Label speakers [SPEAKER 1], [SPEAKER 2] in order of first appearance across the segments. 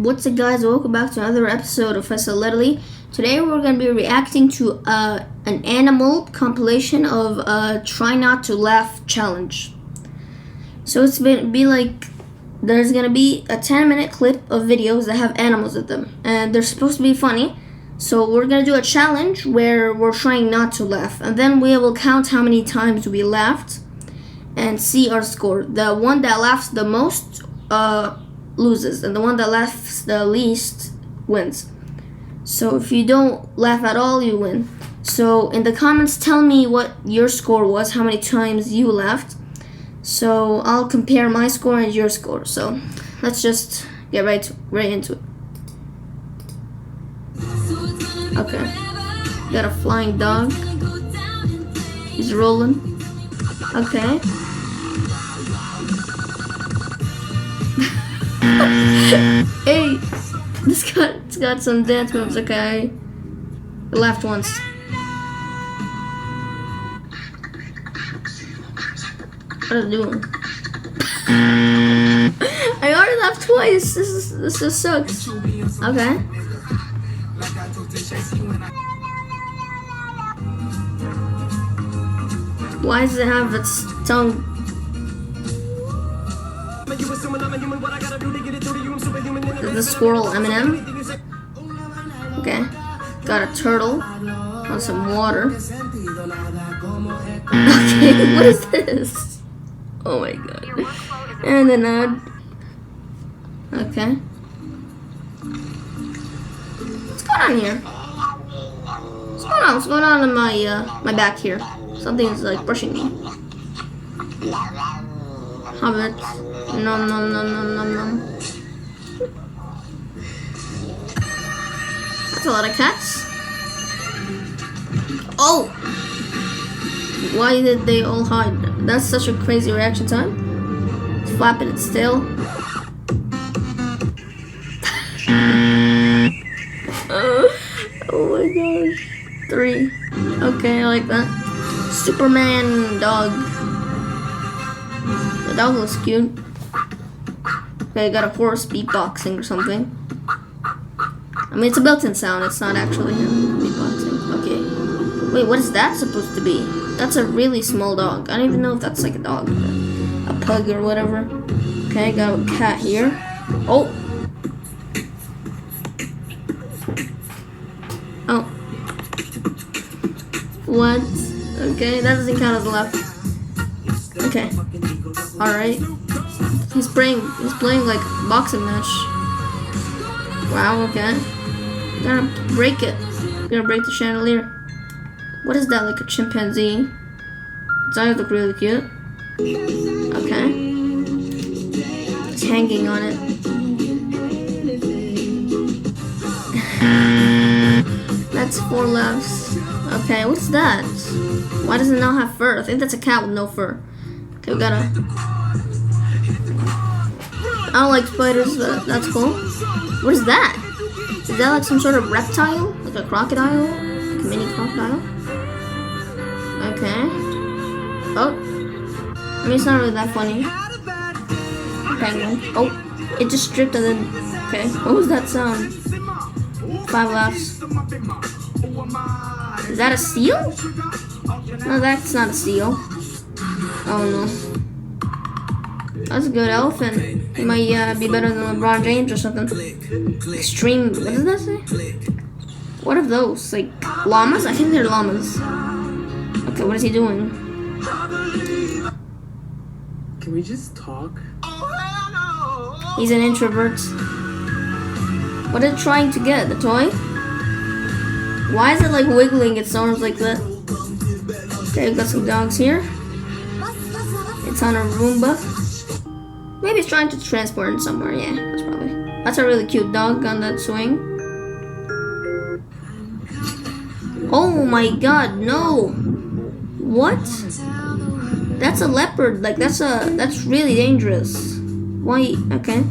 [SPEAKER 1] What's up, guys? Welcome back to another episode of Faisal Al Edaily. Today we're going to be reacting to an animal compilation of Try Not to Laugh challenge. So it's be like there's going to be a 10-minute clip of videos that have animals in them, and they're supposed to be funny. So we're going to do a challenge where we're trying not to laugh, and then we will count how many times we laughed and see our score. The one that laughs the most loses, and the one that laughs the least wins. So if you don't laugh at all, you win. So in the comments, tell me what your score was, how many times you laughed. So I'll compare my score and your score. So let's just get right into it. Okay, got a flying dog. He's rolling. Okay. Hey, it's got some dance moves. Okay, I laughed once. What is it doing? I already laughed twice. This just sucks. Okay. Why does it have its tongue? Is the squirrel Eminem? Okay. Got a turtle on some water. Okay, what is this? Oh my god. And then okay. What's going on here? What's going on in my back here? Something's like brushing me. Hobbit. Nom nom nom nom nom nom. That's a lot of cats. Oh! Why did they all hide? That's such a crazy reaction time. It's flapping its tail. Oh my gosh. 3. Okay, I like that. Superman dog. The dog looks cute. Okay, got a horse beatboxing or something. I mean, it's a built-in sound. It's not actually him beatboxing. Okay. Wait, what is that supposed to be? That's a really small dog. I don't even know if that's like a dog or a pug or whatever. Okay, got a cat here. Oh. Oh. What? Okay, that doesn't count as a laugh. Okay. Alright. He's playing like a boxing match. Wow, okay. Gotta break it. Gotta break the chandelier. What is that, like a chimpanzee? Its eyes look really cute. Okay. It's hanging on it. That's 4 laughs. Okay, what's that? Why does it not have fur? I think that's a cat with no fur. Okay, we gotta... I don't like spiders, but that's cool. What is that? Is that like some sort of reptile? Like a crocodile? Like a mini crocodile? Okay. Oh. I mean, it's not really that funny. Penguin. Oh. It just stripped and then... Okay. What was that sound? 5 laughs. Is that a seal? No, that's not a seal. Oh no. That's a good elephant. He might be better than LeBron James or something. Extreme. What does that say? What are those? Like llamas? I think they're llamas. Okay, what is he doing?
[SPEAKER 2] Can we just talk?
[SPEAKER 1] He's an introvert. What is it trying to get? The toy? Why is it like wiggling its arms like that? Okay, we've got some dogs here. It's on a Roomba. Maybe it's trying to transport it somewhere. Yeah, that's probably. That's a really cute dog on that swing. Oh my god, no! What? That's a leopard. Like that's really dangerous. Why? Okay.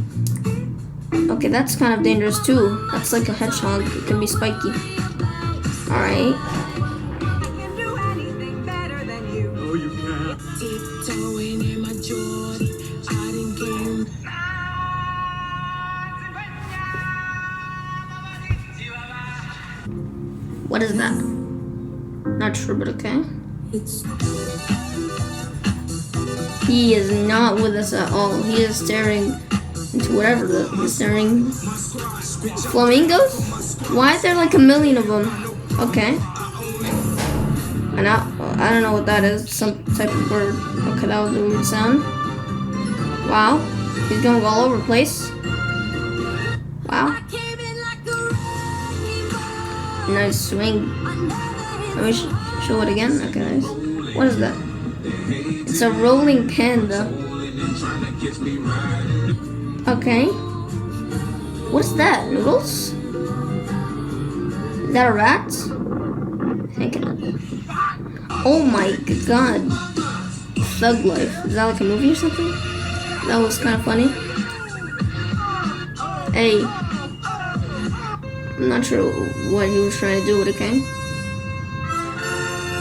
[SPEAKER 1] Okay, that's kind of dangerous too. That's like a hedgehog. It can be spiky. Alright. What is that? Not sure, but okay. He is not with us at all. He is staring into whatever he's staring. Flamingos? Why is there like a million of them? Okay. And I don't know what that is. Some type of bird. Okay, that was a weird sound. Wow. He's going all over the place. Wow. Nice swing. Let me show it again. Okay, nice. What is that? It's a rolling panda. Okay. What is that? Noodles? Is that a rat? I think it is. Oh my god. Thug Life. Is that like a movie or something? That was kind of funny. Hey. I'm not sure what he was trying to do with it, okay?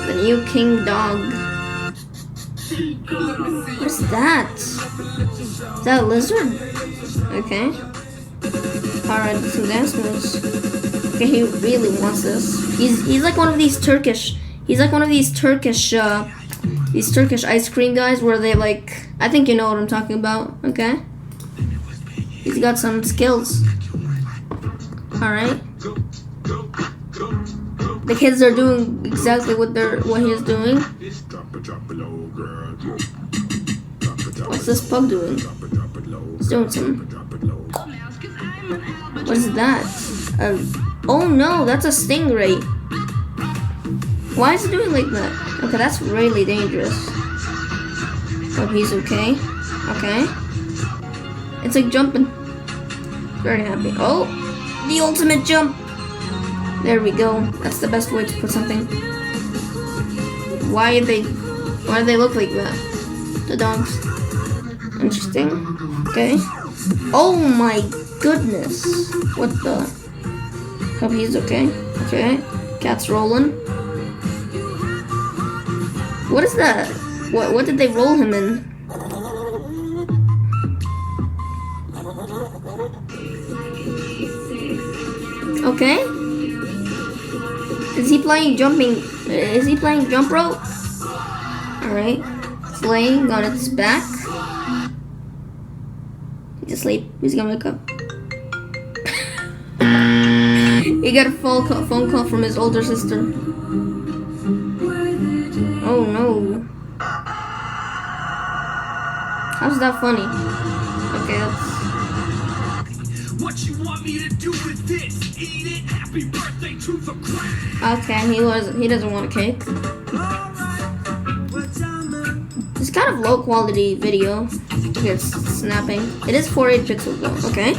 [SPEAKER 1] The new king dog. What's that? Is that a lizard? Okay. Alright, some dance moves. Okay, he really wants this. He's like one of these Turkish. He's like one of these Turkish ice cream guys where they like. I think you know what I'm talking about. Okay. He's got some skills. All right. The kids are doing exactly what he's doing. What's this pug doing? He's doing some. What is that? Oh no, that's a stingray. Why is it doing like that? Okay, that's really dangerous. Oh, he's okay. Okay. It's like jumping. Very happy. Oh, the ultimate jump. There we go. That's the best way to put something. Why do they look like that? The dogs. Interesting. Okay. Oh my goodness. What the? Hope he's okay. Okay. Cat's rolling. What is that? What did they roll him in? Okay. Is he playing jump rope? Alright. It's laying on its back. He's asleep. He's gonna wake up. He got a phone call from his older sister. Oh no. How's that funny? Okay, that's...
[SPEAKER 3] What you want me to do with this? Eat it. Happy birthday to the crown.
[SPEAKER 1] Okay, he doesn't want a cake. It's kind of low quality video. Okay, it's snapping. It is 48 pixels though. Okay.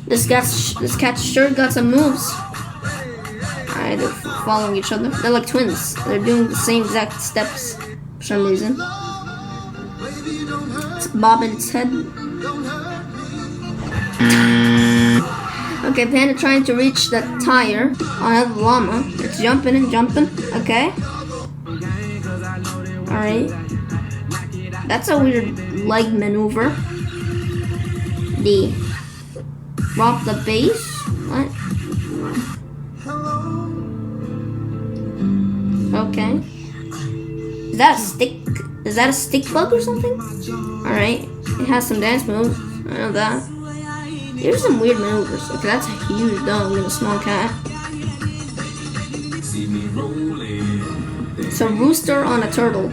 [SPEAKER 1] This cat sure got some moves. Alright, they're following each other. They're like twins. They're doing the same exact steps for some reason. It's bobbing its head. Okay, panda trying to reach that tire on the llama. It's jumping and jumping. Okay. Alright. That's a weird leg maneuver. Drop the base. What? Okay. Is that a stick? Is that a stick bug or something? Alright. It has some dance moves. I know that. Here's some weird maneuvers. Okay, that's a huge dog and a small cat. It's a rooster on a turtle.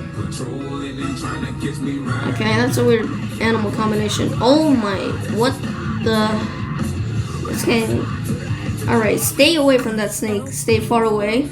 [SPEAKER 1] Okay, that's a weird animal combination. Oh my, what the? This game. Alright, stay away from that snake. Stay far away.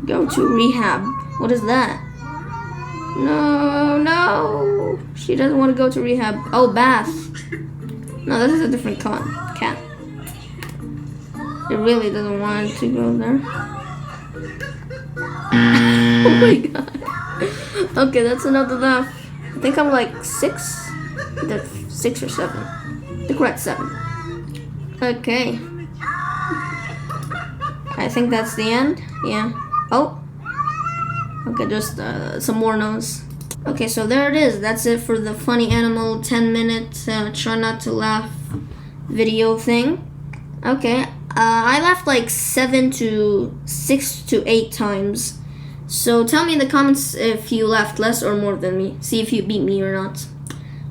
[SPEAKER 1] Go to rehab. What is that? No. She doesn't want to go to rehab. Oh, bath. No, this is a different cat. It really doesn't want to go there. Oh my god. Okay, that's another laugh. I think I'm like 6. 6 or 7. The correct 7. Okay. I think that's the end. Yeah. Oh. Okay, just some more no's. Okay, so there it is. That's it for the funny animal 10-minute try not to laugh video thing. Okay, I laughed like 6 to 8 times. So tell me in the comments if you laughed less or more than me. See if you beat me or not.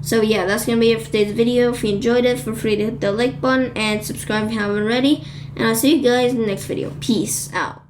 [SPEAKER 1] So yeah, that's gonna be it for today's video. If you enjoyed it, feel free to hit the like button and subscribe if you haven't already. And I'll see you guys in the next video. Peace out.